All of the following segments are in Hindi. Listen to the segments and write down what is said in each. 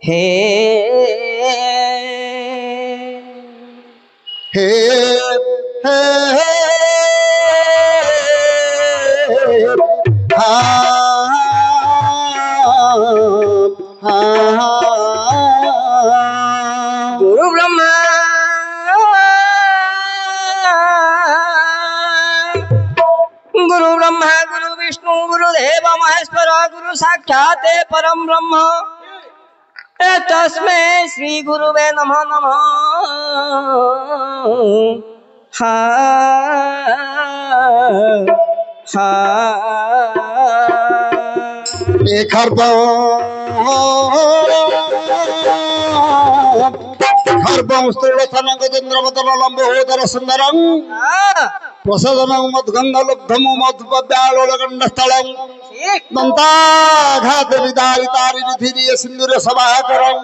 हे हे हे गुरु ब्रह्मा गुरु विष्णु गुरुदेव महेश्वर गुरु साक्षात् परम ब्रह्म तस्मै श्री गुरुवे नमः नमः। हा हा लंबोदर सुंदरं प्रसदनं मद्गंगलब्धं मधुपद्यालोलगण्डस्थलं दन्ताघात विदारितारि निधिरिय सिंदूर सभाकरं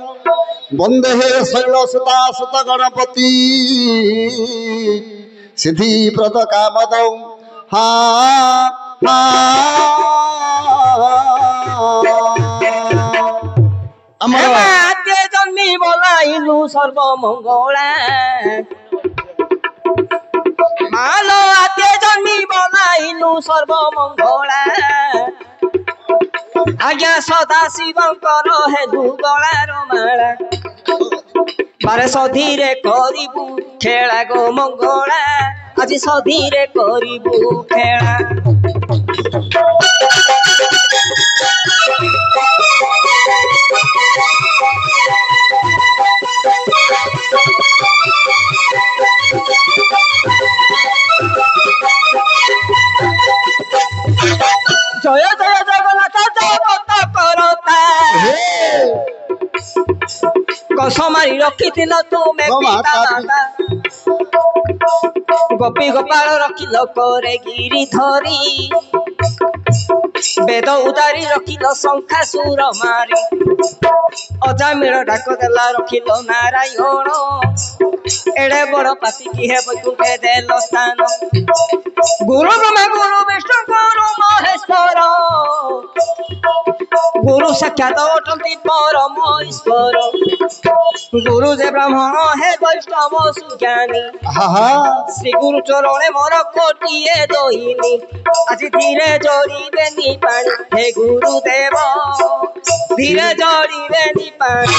वंदे शैलसुता सुत गणपति सिद्धि प्रद कामदं हा आद्य जन्मी बोलाइलु सर्वमंगला मालो आद्य जन्मी बोलाइलु सर्वमंगला आज्ञा सदा शिवंकर हेलु गलार माला बारे सधीरे करिबु खेला गो मंगला आज सधीरे करिबु खेला जय जय जगन्नाथ जगत करता कस मारी रखिथिल तुमे पिता माता गोपी गोपाल रखिल करे गिरी धरी वेद उदारी रखिल शंखा सुर मारी अजामिल डाक देला रखिल नारायण एड़े बड़ पापी की हे तुके देल स्थान गुरु ब्रह्मा गुरु विष्णु गुरु महेश्वर गुरु साक्षात अटंती परम ईश्वर गुरु जे ब्राह्मण हे वैष्णव सुज्ञानी श्री गुरु चरणे मोर कोटिए दहिनी आज धीरे जोड़ीबे नी पानी हे गुरुदेव धीरे जोड़ीबे नी पानी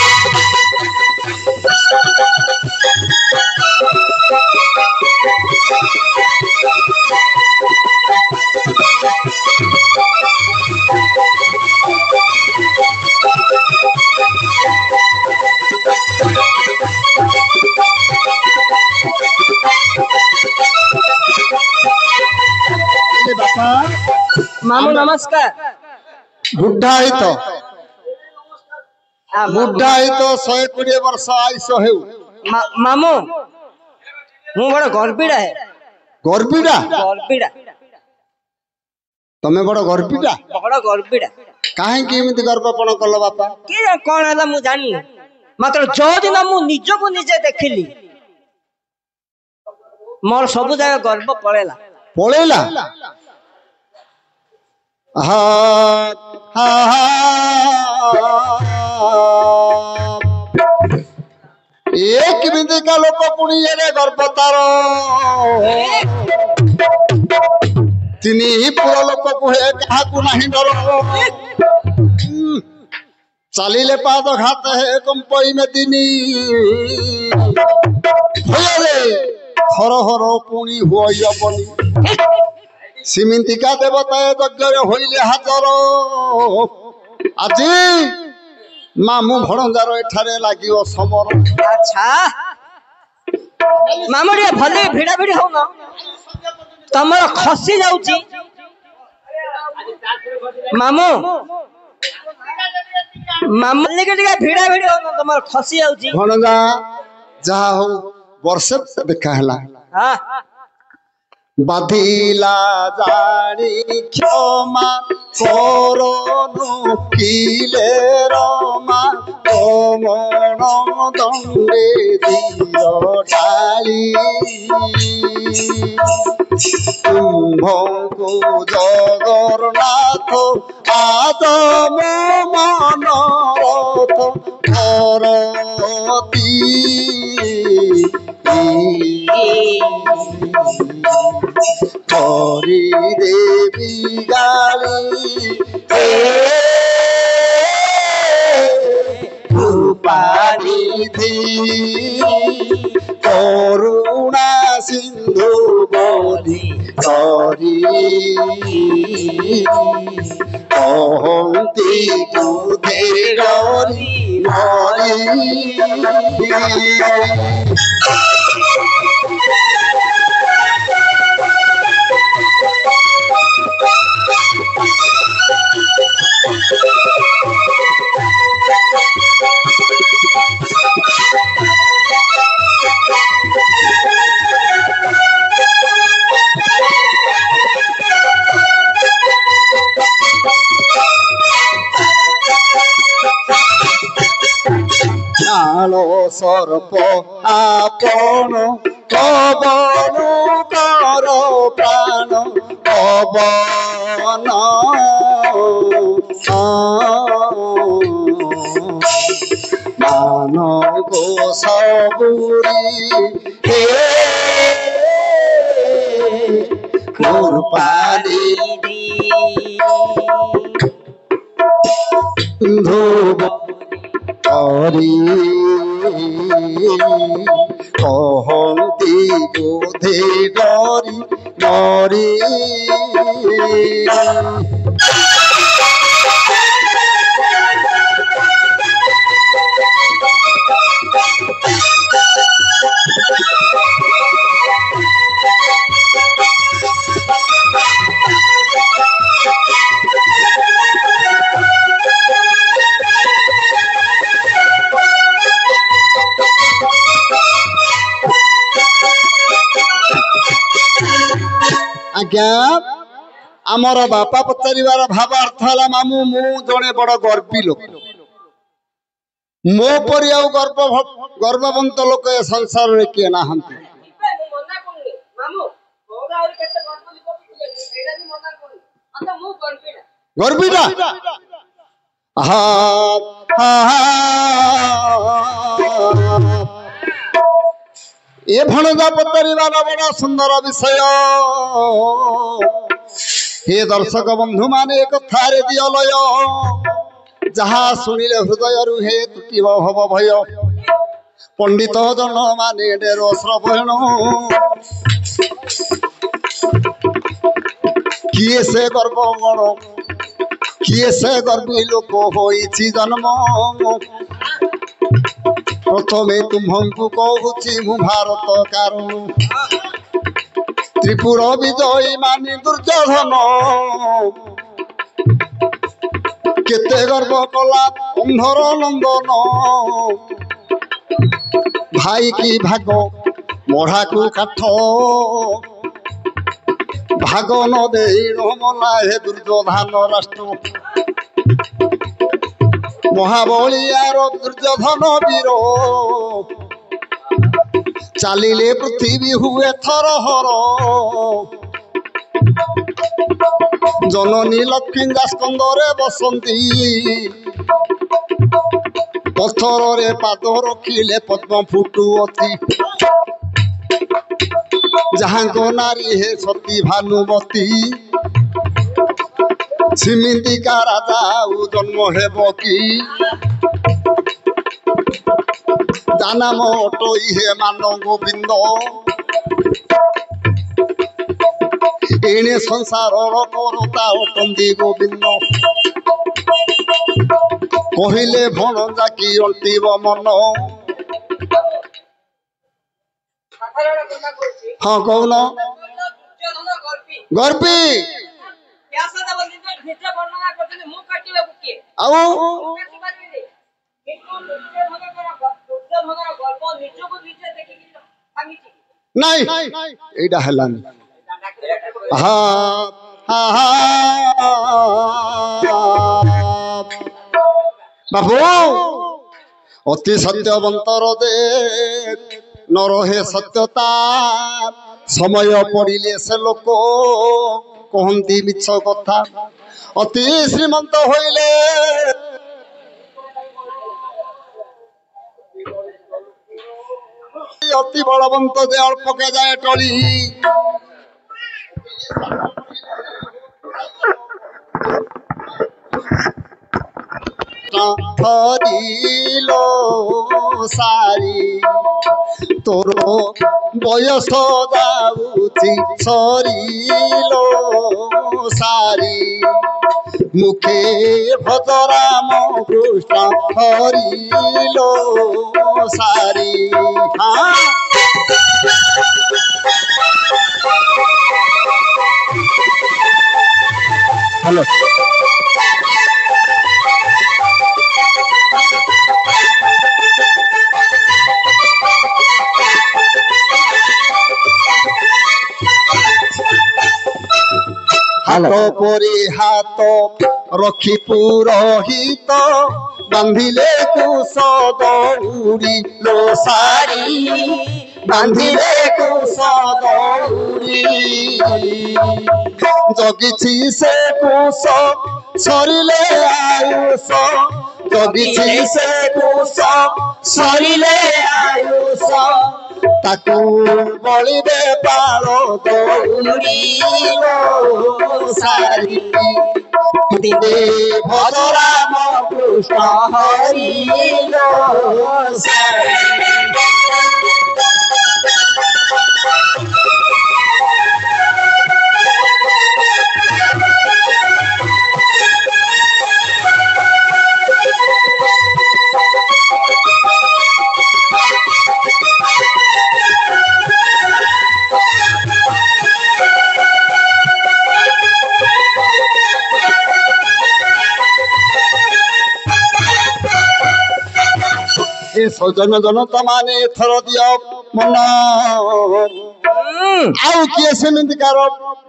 मामू नमस्कार बुढ़ा ही तो 120 वर्ष आयुष हो मामू मु बड़ गर्बीड़ा है गर्बीड़ा तमे बड़ गर्बीड़ा काहे कि एमिति गर्वपण कल बापा के कोन हला मु जानि मात्र जो दिन मु निज को निजे देखिली मोर सब जगह गर्व पळेला हा हा एक बिंदी का लोक पुणी रे गर्व तार तिनी पुर लोक कुहे काहाकू नहीं डर चालिले पाद घात है कंपई में दिनी भयरे हर हर पुणी हुई बनी सीमिंतिका देवता यज्ञ होइले हाजर আজি मामू भणंजार एठारे लागियो समर अच्छा मामू रे भले भिड़ा भिड़ी हो ना तमर खसी जाउची मामू लेके भिड़ा भिड़ी हो ना तमर खसी जाउची भणंजा जहा हो वर्षे देखा हला हां বাধিলা জানি ক্ষমা করনু কিলে রমা কমন দণ্ডে দিয় ঢালি কুম্ভঙ্কু জগন্নাথ আদম মনরথ করতি হরি দেবী গালি রূপানিধি করুণা সিন্ধু বলি হরি অহন্তি দুধে হরি হরি নালো সর্প আপন কবনু কর প্রাণ পবন মান গো সবুরি হে কৃপালি ধ্রুব হরি কহন্তি বোধে ডরি ডরি आज्ञा आमर बापा पचार भावार्थ है मामू मु जड़े बड़ गर्वी लोक मो परि गर्ववंत लोक ए संसार रे किए ना गर्वीटा ये भणजा पचार बड़ा सुंदर विषय हे दर्शक बंधु माने कथारे दिय लय जहा सुनिले हृदय रुहे तुटिब भव भय पंडित जन माने डेर श्रवण किए से गर्व गण किए से गर्वी लोक होइछि जन्म प्रथमे तुम्हंकु कहूछि मु भारत कारण त्रिपुर विजयी मानी दुर्योधन केते गर्व कला अंधर नंदन भाई की भाग मढ़ा को काठ भाग न दे नमला हे दुर्योधन राष्ट्र महाबलियार दुर्योधन वीर चालिले पृथ्वी हुए थरहर जननी लक्ष्मी स्कंदरे बसंती पत्थर रे पाद रखिले पद्म फुटुअती जहाँ को नारी हे सती भानुमती सिमिंदिका राजा जन्म हेब कि नाम अटई हे मान गोविंद एने संसार करता अटंदी गोविंद कहले भणजा की अंतिब मन हाँ कौन गर्वी नहीं एटा हलानी हा हा बाबू अति सत्यवंतर दे न रहे सत्यता समय पड़िले से लोक कहती मिछ कथा अति श्रीमंत होइले अति बलवंत दे अल्प के जाए टली हरिलो सारी तोर बयस जाऊची सरिलो सारी मुखे भज राम कृष्ण हरिलो सारी हाँ हेलो हाथ परे हाथ रखी पुरोहित बांधिले कुश दौड़ी लो सारी बांधिले कुश दौड़ी जगिछि से कुश सरिले आयुष जगिछि से कुश सरिले आयुष ताकू बलिबे पाल दौड़ीलो सारी दिने भज राम कृष्ण हरिलो सारी सजन जनता माने थर दियो मन आउ किए सेमिंतिकार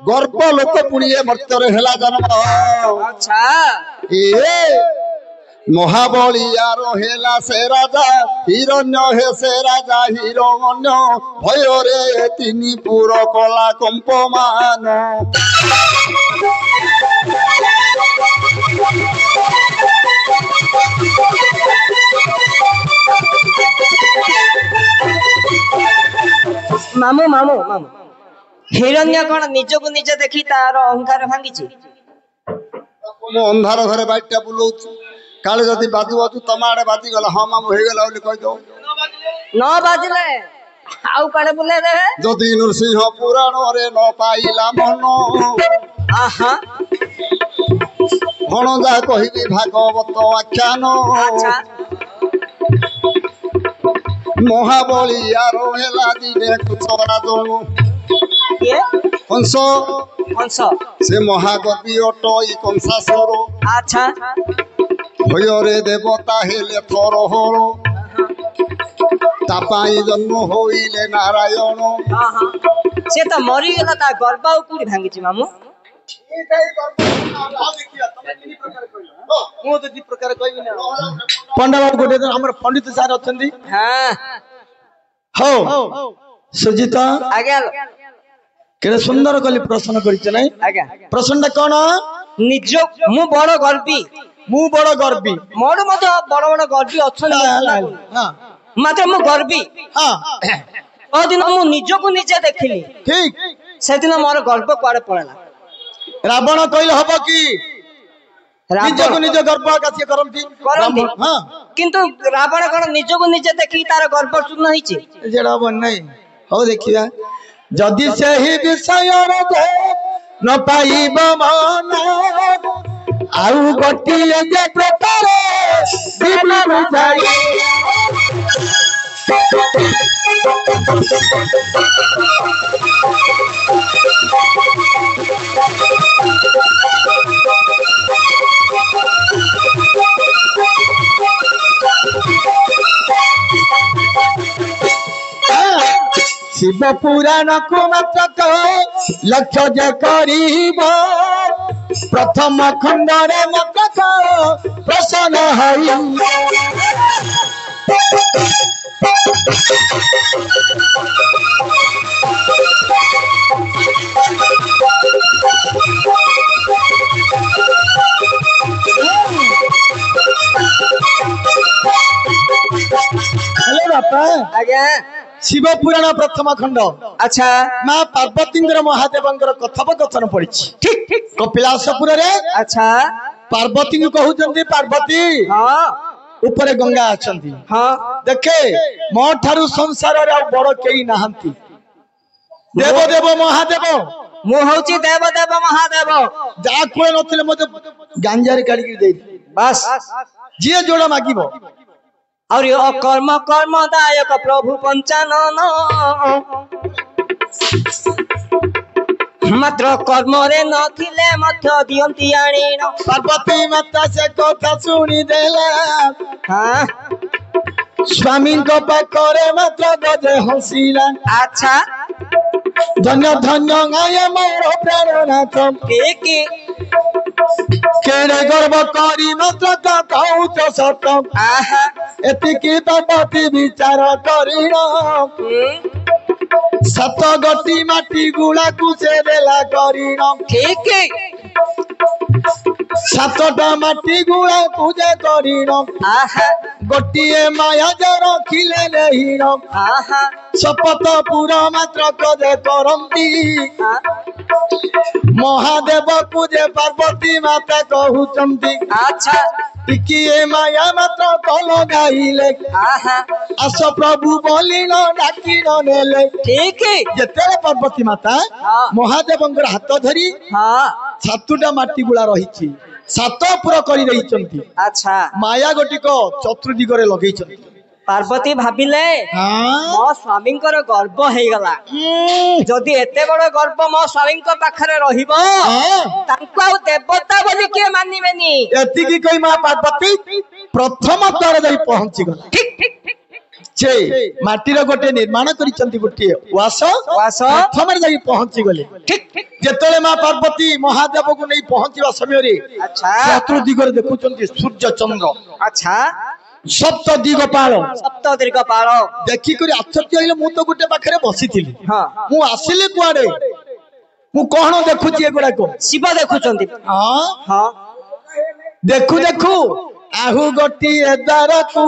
गर्भ लोक पुणिए मर्त्यर हेला जन्म अच्छा ए महाबलियार हेला से राजा हिरण्य हे से राजा हिरण्य भय रे तिनी पुर कला कंपमान मामू मामू मामू हिरण्य कौन निजको निज देखी तार अहंकार भांगी मो अंधार घरे बाइटा बुलाऊँ काले जदि बाजू बाजू तम आड़े बाजी गला हाँ मामू हो गला बोली कही दो न बाजले आउ काड़े बुले रे जदि नृसिंह पुराण रे न पाइला मन आहा भणजा कहिबी भागवत आख्यान अच्छा महाबलियार हेला दिने कुछरा दणु ये कंस कंस से महागति अटई कंसासर अच्छा भय रे देवता हेले थर हर तापाई जन्म होइले नारायण आहा से तो मरी गेला ता गर्भ उकुड़ी भांगी छी मामू पंडा बाबू गोटे हमर पंडित सार अछंदी हां हो सुजिता आगे केड़े सुंदर कली प्रश्न करिछ नै आगे प्रश्नटा कोन निज मु बड़ गर्वी मु बड़ गर्वी मोर मते बड़ बड़ गर्वी अछन हां मात्र मु गर्वी हां ओ दिन मु निजको निजे देखिली ठीक से दिन मोर गर्व कुआडे पळला रावण कइल हबो की निजको निज गर्व कासी करंती हां किंतु रावण कोन निजको निजे देखि तार गर्व शून्य हिची जेडा बन नै हो देखिया जदि सही विषय रे न पाइब मन आउ गोटिए जे प्रकार दिबी बुझाई शिव पुराण को मात्र लक्ष्य जे करिब प्रथम खंडरे मत प्रसन्न हई हेलो बापा आज्ञा शिव पुराण प्रथम खंड अच्छा माँ पार्वती महादेव कथोपकथन पड़ी ठीक ठीक कपिलासपुर रे अच्छा पार्वती को कहउचंती पार्वती हाँ ऊपर गंगा अछंती हाँ देखे मो ठारू संसार रे बड़ केई नाहंती देव देव महादेव मु हूँ देव देव महादेव जा कोई नथिले मते गांजारे काढी दे बस जे जोड़ा मागिबो और कर्म कर्मदायक प्रभु पंचानन मात्र कर्म रे नथिले मध्य दियंती आणीन पार्वती माता से कथा सुनी देला हाँ स्वामी को पाखरे मात्र गजे हंसिला अच्छा धन्य धन्य गाय मोर प्राणनाथ ठीक केड़े गर्व करी मात्र कहूच सत आहा एतिकी पार्वती विचार करिण सत गति माटी गुला कुसे देला करिण ठीक सातटा माटी गुला पूजा करिण आहा गोटिए माया जर खिले नहीं आहा शपथ पूरा मात्र कदे करंती महादेव पूजे पार्वती माता कहउचंती अच्छा टिकिए माया मात्र कल गाइले आहा आस प्रभु बोलिन डाकिन नेले ठीक जेतेले पार्वती माता हाँ। महादेवंकर हाथ धरी हाँ सातुटा माटी गुला रहिछि सात पुर करी रहिचंती अच्छा माया गोटिक चतुर्दिगरे लगेइचंती पार्वती भाविले हाँ मो स्वामी गर्व हो गला जदि एते बड़ गर्व मो स्वामी पाखरे रहिबो तांको आ देवता बोली के मानिबेनी एतिकी कई मां पार्वती प्रथम द्वार जाई पहुंची गला ठीक ठीक ठीक जे माटीर गोटे निर्माण करिसंती गोटे वास वास प्रथम जाई पहुंची गले ठीक ठीक जेतले मां पार्वती महादेव को नहीं पहुंचीबा समय रे अच्छा चतुर्दिगरे देखुचंती सूर्य चंद्र अच्छा सप्त दिगपाल सप्त दीर्घपाल देखि करी आश्चर्य होइले मु तो गोटे पाखरे बसिथिली हाँ मु आसिले कुआडे मु कोहण देखुची एगुडा को शिव देखुचंती हां हाँ देखु देखु आहु गोटी द्वार को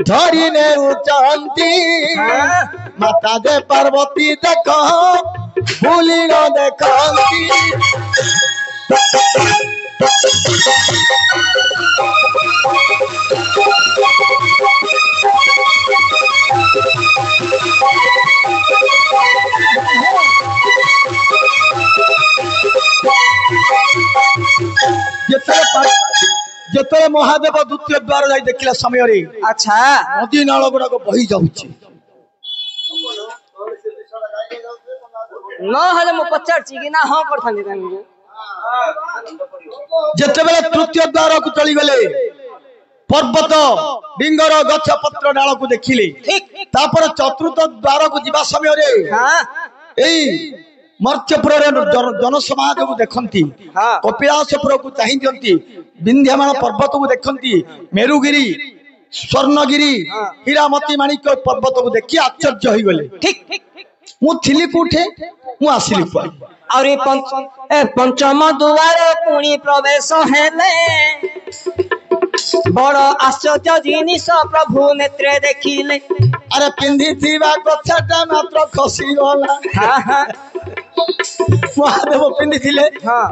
धरी ने उचंती माता दे पार्वती देखो भूली न देखंती जेतले महादेव द्वितीय द्वार जाई देखिला समय रे अच्छा नदी नाल गुड़ाक बही जाउछि न हले मु पचारची कि ना हाँ करथानी तांको जेतेबेले तृतीय द्वार को चली गले पर्वत डिंगर गछ पत्र डाल को देखिले ठीक तापर चतुर्थ द्वार को जीवा समय रे हाँ एई मर्त्यपुर जनसमाज को देखंती हाँ कपिलासपुर को चाहि दियंती विंध्यमाल पर्वत को देखंती मेरुगिरी स्वर्णगिरी हीरामती माणिक पर्वत को देखि आश्चर्य होई गले ठीक ठीक मु थिली कोठे मु आसिली कुआ और पंचम दुआर पुणी प्रवेश हेले बड़ आश्चर्य जिनिस प्रभु नेत्रे देखिले अरे पिंधी थीवा कछाटा मात्र खसी गला हाँ हाँ महादेव पिंधी थिले हाँ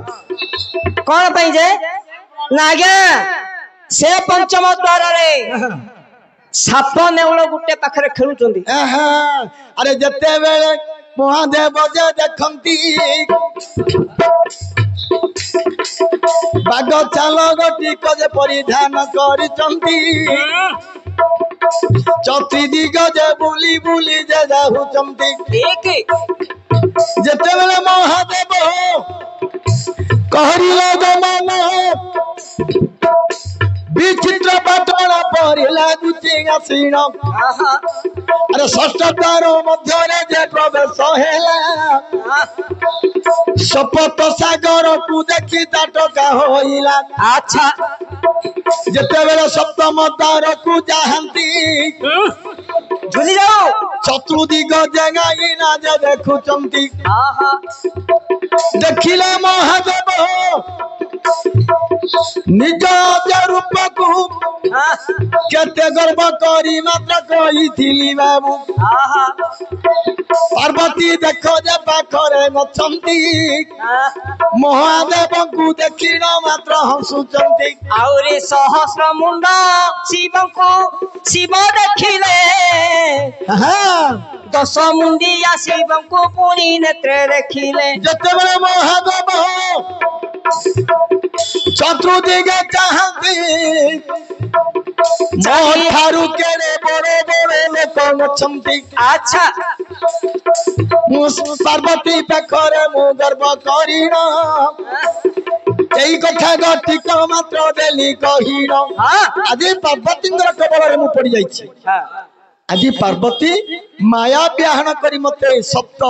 कौन पाई जे नागे से पंचम द्वार रे साप नेउल गुटे पाखरे खेलुचंदी अरे जते बेले महादेव जे देखंती बाग चाल गटी कजे परिधान करिचंती चौथी दिग जे बुली बुली जे जाहुचंती ठीक जते बेले महादेव कहरिला गमन विचित्र पाटण परि लागुची आसीन आहा अरे षष्ठ द्वार मध्य जे प्रवेश हेला शपथ सागर को देखी ताटका होइला अच्छा जेते बेले सप्तम द्वार को जाहंती झुली जाओ चतुर्दिग जगाई ना जे देखुचंती आहा देखिले महादेव निज रूप को हाँ, केते गर्व करी मात्र कही बाबू आहा पार्वती देखो जे पाखरे नचंती हाँ, महादेव को देखिन मात्र हंसुचंती आउरी सहस्र मुंड शिव को शिव देखिले हाँ दश मुंडिया शिव को पुणी नेत्रे देखिले जतबे महादेव चतुर्दिगे चाहती ठारू केरे बड़े बड़े लोक नचंती अच्छा पार्वती पाखरे मु गर्व करिन एई कथा गटिक मात्र देली कहिन हाँ आज पार्वती कबल मु पड़ी जाइछि हाँ आज पार्वती माया ब्याहन करी मते सप्त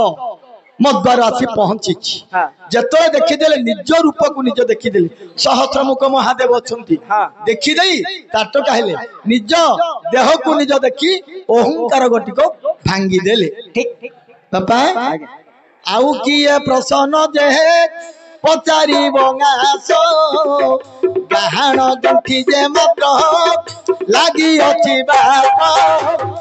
मो द्वार आसी पहुंची हाँ जतले देखिदेले निज रूप को निज देखिदेले सहस्रमुख महादेव अछंती हाँ। देखिदेई ताट कहले निज देह को निज देखी अहंकार गटिक भांगी देले ठीक ठीक बापा आउ किए प्रसन्न जे पचारी बंगास गाहण गंठी जे मात्र लागी अछि बाप